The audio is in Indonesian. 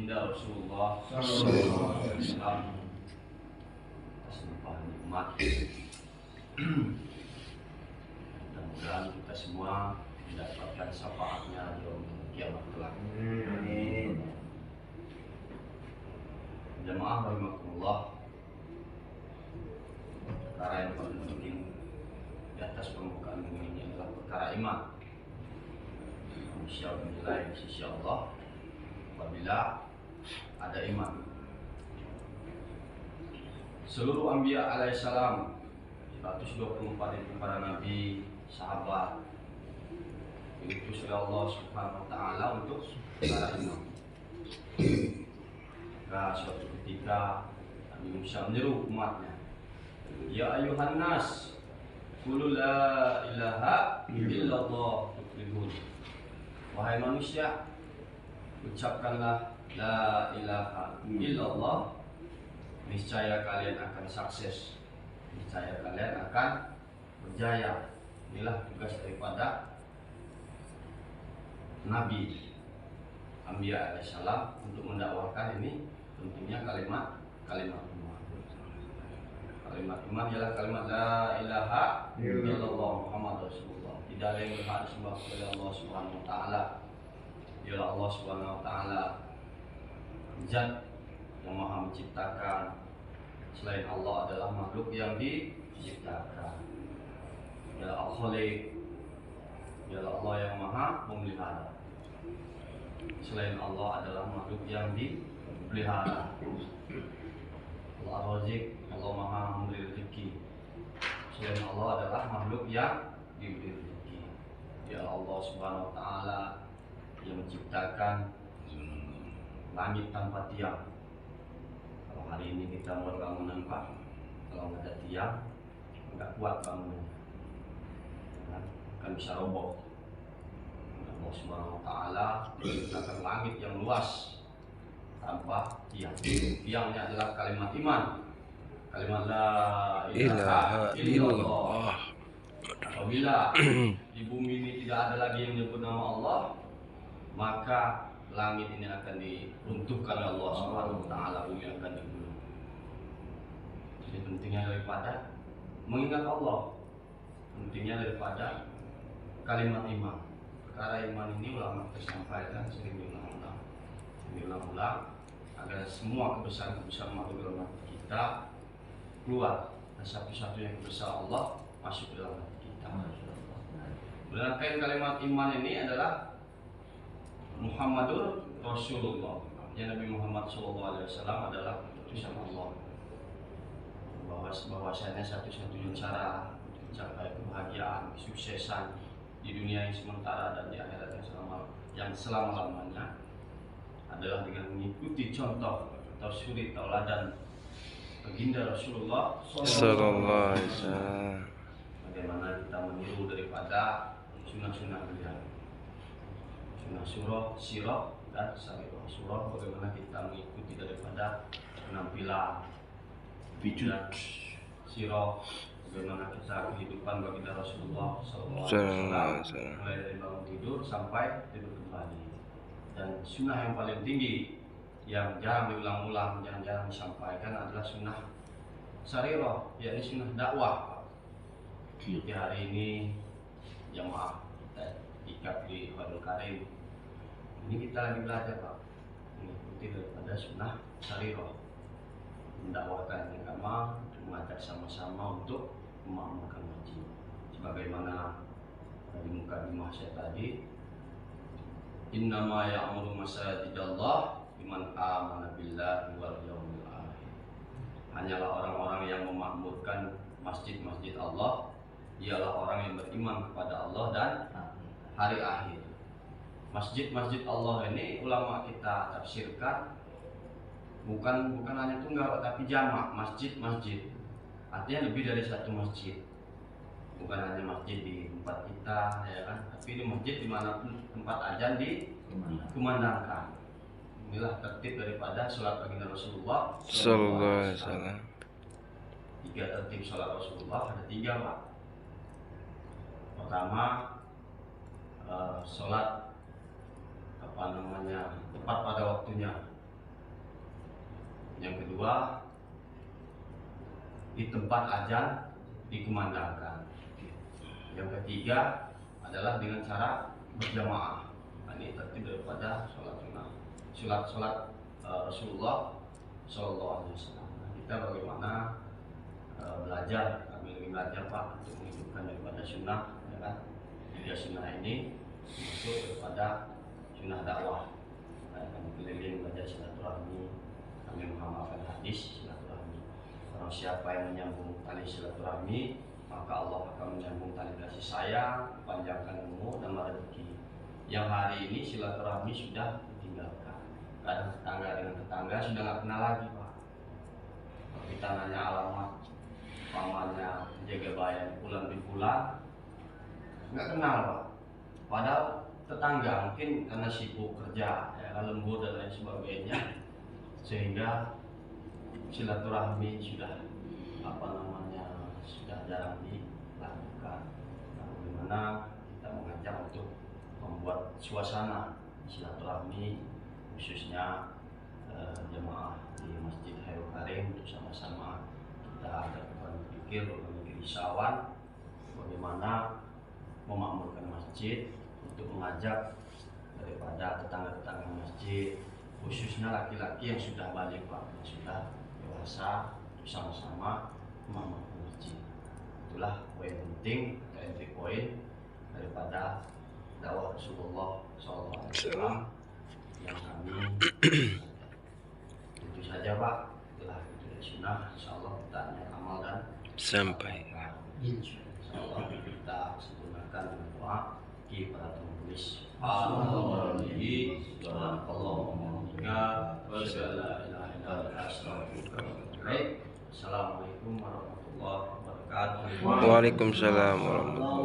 baginda Rasulullah sallallahu alaihi wasallam. Atas nikmat. Mudah-mudahan kita semua mendapatkan syafaatnya di yaumul kiamat kelak. Amin. Jamaah rahimakumullah. Perkara yang paling penting di atas permukaan bumi ini adalah perkara iman. Manusia menilai di sisi Allah apabila ada iman. Seluruh anbiya alaihissalam 124 itu para nabi, sahabat diutus oleh Allah Subhanahu wa taala untuk perkara iman. Maka suatu ketika Nabi Musa menyeru umatnya, ya ayuhan nas, qul la ilaha illallah tuflihun. Wahai manusia, ucapkanlah la ilaha illallah, niscaya kalian akan sukses, niscaya kalian akan berjaya. Inilah tugas daripada Nabi Anbiya alaihissalam untuk mendakwahkan ini pentingnya kalimat iman. Kalimat iman ialah kalimat la ilaha illallah Muhammad Rasulullah. Tidak ada yang berhak disembah kepada Allah Subhanahu wa taala. Ialah Allah Subhanahu wa taala Zat yang Maha menciptakan. Selain Allah adalah makhluk yang diciptakan. Ialah Al-Khaliq. Ialah Allah yang Maha memelihara. Selain Allah adalah makhluk yang dipelihara. Allah Ar-Razik, Allah Maha memberi rezeki. Selain Allah adalah makhluk yang diberi rezeki. Ya Allah Subhanahu wa taala yang menciptakan langit tanpa tiang. Kalau hari ini kita mau bangunan Pak, kalau nggak ada tiang nggak kuat bangunannya, kan bisa roboh. Allah Subhanahu wa taala menciptakan langit yang luas tanpa tiang. Tiangnya adalah kalimat iman. Kalimat la ilaha illallah. Apabila di bumi ini tidak ada lagi yang menyebut nama Allah, maka langit ini akan diruntuhkan oleh Allah Subhanahu wa taala, bumi akan digulung. Jadi pentingnya daripada mengingat Allah, pentingnya daripada kalimat iman. Perkara iman ini ulama tersampaikan sering diulang-ulang agar semua kebesaran-kebesaran makhluk dalam hati kita keluar, dan satu-satunya kebesaran Allah masuk dalam hati kita. Rangkaian kalimat iman ini adalah Muhammadur Rasulullah. Ya, Nabi Muhammad SAW adalah utusan Allah. Bahwasanya satu-satunya cara mencapai kebahagiaan, kesuksesan di dunia yang sementara dan di akhirat yang selama-lamanya adalah dengan mengikuti contoh atau suri tauladan baginda Rasulullah sallallahu alaihi wasallam. Bagaimana kita meniru daripada sunnah-sunnah beliau, sunnah sirah dan syariah surah. Bagaimana kita mengikuti daripada penampilan dan sirah, bagaimana kita kehidupan baginda Rasulullah sallallahu alaihi wasallam mulai dari bangun tidur sampai tidur kembali. Dan sunnah yang paling tinggi yang jarang diulang-ulang, yang jarang disampaikan adalah sunnah syariah, yakni sunnah dakwah. Di hari ini jamaah kita ikat di Qur'anul Karim ini, kita lagi belajar Pak, mengikuti daripada sunnah syariah, mendakwahkan agama, mengajak sama-sama untuk memakmurkan masjid. Sebagaimana di mukadimah saya tadi, innama ya'muru masajidallah liman amana billahi wal yaumil akhir. Hanyalah orang-orang yang memakmurkan masjid-masjid Allah ialah orang yang beriman kepada Allah dan hari akhir. Masjid-masjid Allah ini ulama kita tafsirkan bukan hanya tunggal tapi jamak, masjid-masjid. Artinya lebih dari satu masjid. Bukan hanya masjid di tempat kita, ya kan, tapi di masjid dimanapun tempat azan dikumandangkan. Inilah tertib daripada sholat baginda Rasulullah sallallahu alaihi wasallam. 3 tertib sholat Rasulullah, ada 3 Pak. Pertama, sholat tepat pada waktunya. Yang kedua, di tempat azan dikumandangkan. Yang ketiga adalah dengan cara berjamaah. Ini tertib daripada sholat sunnah, sholat Rasulullah Shallallahu Alaihi Wasallam. Kita bagaimana belajar, kami lagi belajar Pak untuk menghidupkan daripada sunnah, ya kan? Jadi sunnah ini masuk daripada sunnah dakwah. Kami keliling belajar silaturahmi, kami mengamalkan hadis silaturahmi. Kalau siapa yang menyambung tali silaturahmi, maka Allah akan menyambung tali kasih sayang, panjangkan umur dan rezeki. Yang hari ini silaturahmi sudah ditinggalkan. Kadang tetangga dengan tetangga sudah nggak kenal lagi Pak. Kalau kita nanya alamat pamannya jaga bayan bulan di bulan, nggak kenal Pak. Padahal tetangga mungkin karena sibuk kerja, ya, lembur dan lain sebagainya, sehingga silaturahmi sudah sudah jarang dilakukan. Nah, bagaimana kita mengajak untuk membuat suasana silaturahmi khususnya jemaah di Masjid Khairul Karim untuk sama-sama kita berpikir risauan bagaimana memakmurkan masjid untuk mengajak daripada tetangga-tetangga masjid, khususnya laki-laki yang sudah balik Pak, yang sudah dewasa, sama-sama memakmurkan masjid. Itulah poin penting, entry poin daripada dakwah Rasulullah SAW yang kami itu saja Pak. Itulah itu sunnah, insyaallah kita amal dan sampai insyaallah kita sempurnakan dengan doa kepada penulis. Assalamualaikum warahmatullahi wabarakatuh. Waalaikumsalam warahmatullahi wabarakatuh.